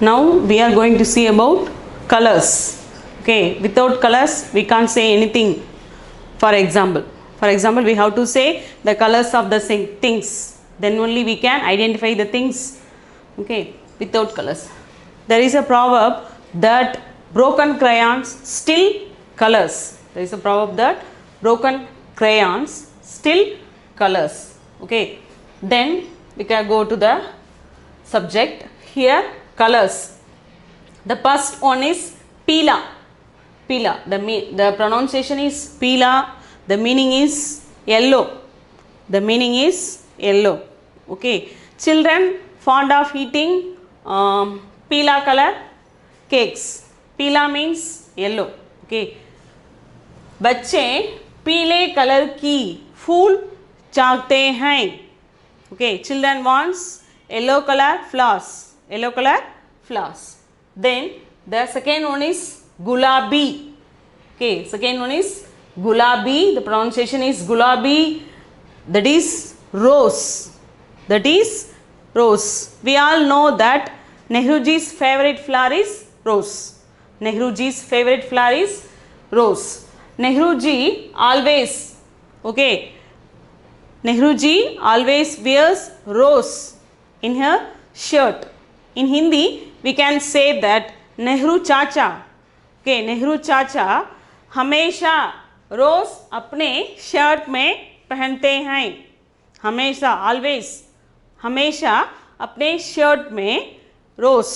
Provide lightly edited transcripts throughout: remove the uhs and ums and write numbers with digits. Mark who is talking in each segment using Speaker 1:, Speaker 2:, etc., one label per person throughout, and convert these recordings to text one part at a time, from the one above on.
Speaker 1: Now we are going to see about colors. Okay, without colors we can't say anything. For example, we have to say the colors of the things, then only we can identify the things. Okay, without colors. There is a proverb that broken crayons still colors. There is a proverb that broken crayons still colors. Okay, then we can go to the subject. Here, colors. The first one is pila. Pila. The pronunciation is pila. The meaning is yellow. The meaning is yellow. Okay. Children fond of eating pila color cakes. Pila means yellow. Okay. बच्चे पीले colour की फूल चाहते हैं. Okay. Children wants yellow color flowers. Yellow color flowers. Then the second one is gulabi. Okay, second one is gulabi. The pronunciation is gulabi. That is rose. That is rose. We all know that Nehruji's favorite flower is rose. Nehruji's favorite flower is rose. Nehruji always, okay, Nehruji always wears rose in her shirt. In Hindi, we can say that Nehru Chacha. Okay, Nehru Chacha हमेशा रोज अपने shirt में पहनते हैं. हमेशा, always, हमेशा अपने shirt में रोज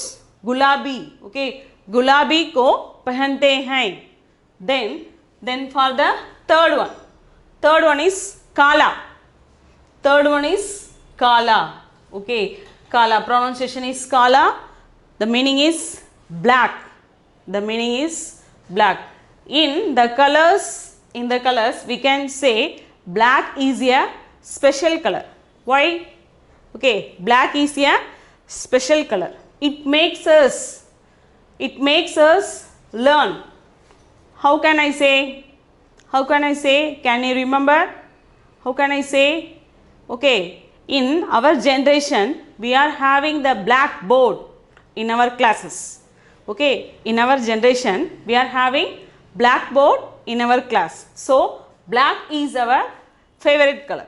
Speaker 1: गुलाबी, okay, गुलाबी को पहनते हैं. Then for the third one is kala. Third one is kala. Okay, kala, pronunciation is kala. The meaning is black. The meaning is black. In the colors we can say black is a special color. Why? Okay, black is a special color. It makes us learn. How can I say? Can you remember? How can I say? Okay, in our generation we are having the blackboard in our classes. Okay, in our generation we are having blackboard in our class. So black is our favorite color.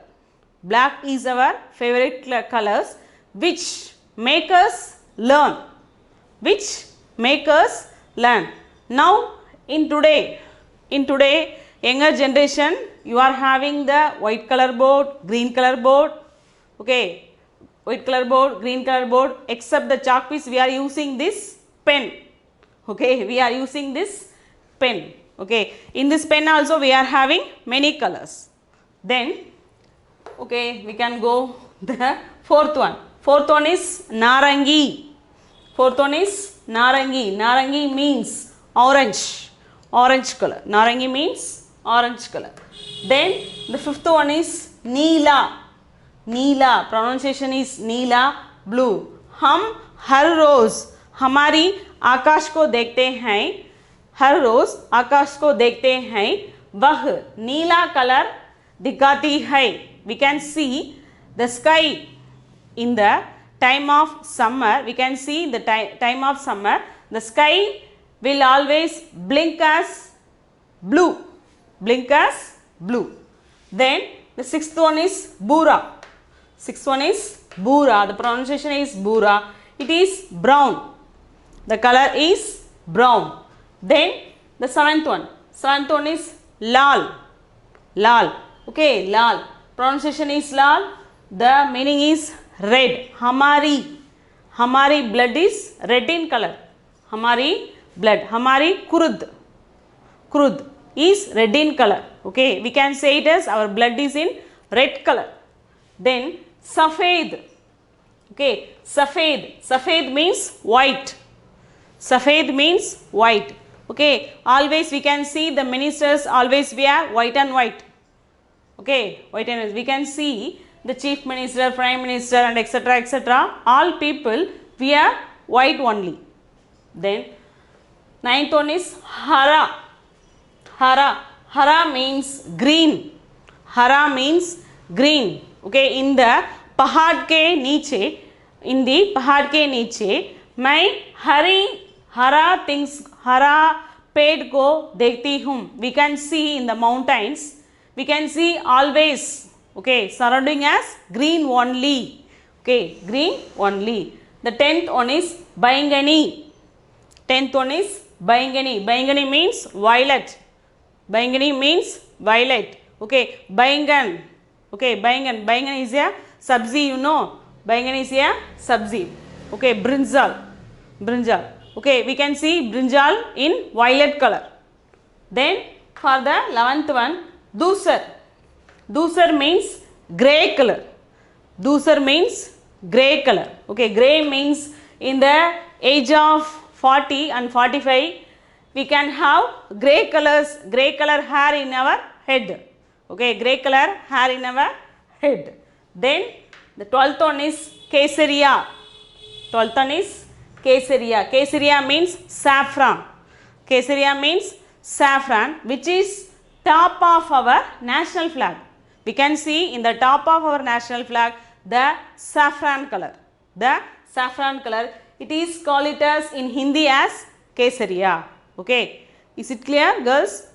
Speaker 1: Black is our favorite colors which make us learn. Now in today younger generation, you are having the white color board, green color board. Okay, white color board, green color board. Except the chalk piece, we are using this pen. Okay, we are using this pen. Okay, in this pen also we are having many colors. Then, okay, we can go the fourth one. Fourth one is narangi. Narangi means orange. Orange color. Narangi means orange color. Then the fifth one is neela. Pronunciation is neela, blue. हम हर रोज हमारी आकाश को देखते हैं. हर रोज आकाश को देखते हैं. वह नीला colour दिखाती है. We can see the sky in the time of summer. We can see the time of summer. The sky will always blink as blue. Then the sixth one is bura. The pronunciation is bura. It is brown. The color is brown. Then the seventh one is lal. Okay, lal, pronunciation is lal. The meaning is red. Hamari blood is red in color. Hamari kurud is red in color. Okay, we can say it as our blood is in red color. Then safed. Okay, safed means white. Okay, always we can see the ministers always wear white and white. Okay, white and white. We can see the chief minister, prime minister and etc. All people wear white only. Then ninth one is hara. Hara means green. Okay, in the पहाड़ के नीचे मैं हरा things हरा पेड़ को देखती हूँ. We can see in the mountains. We can see always. Okay, surrounding as green only. Okay, green only. The 10th one is Baingani. 10th one is Baingani. Baingani means violet. Baingani means violet. Okay, Baingan. Okay, Baingan. Baingan is a sabzi, you know. Baingan is a sabzi. Okay, brinjal. Brinjal. Okay, we can see brinjal in violet color. Then for the 11th one, Dusar. Dusar means grey color. Dusar means grey color. Okay, grey means in the age of 40 and 45 we can have grey colors, grey color hair in our head. Okay, grey color hair in our head. Then the 12th one is Kesaria. 12th one is Kesaria. Kesaria means saffron. Kesaria means saffron, which is top of our national flag. We can see in the top of our national flag the saffron color. The saffron color. It is called it as in Hindi as Kesaria. Okay. Is it clear, girls?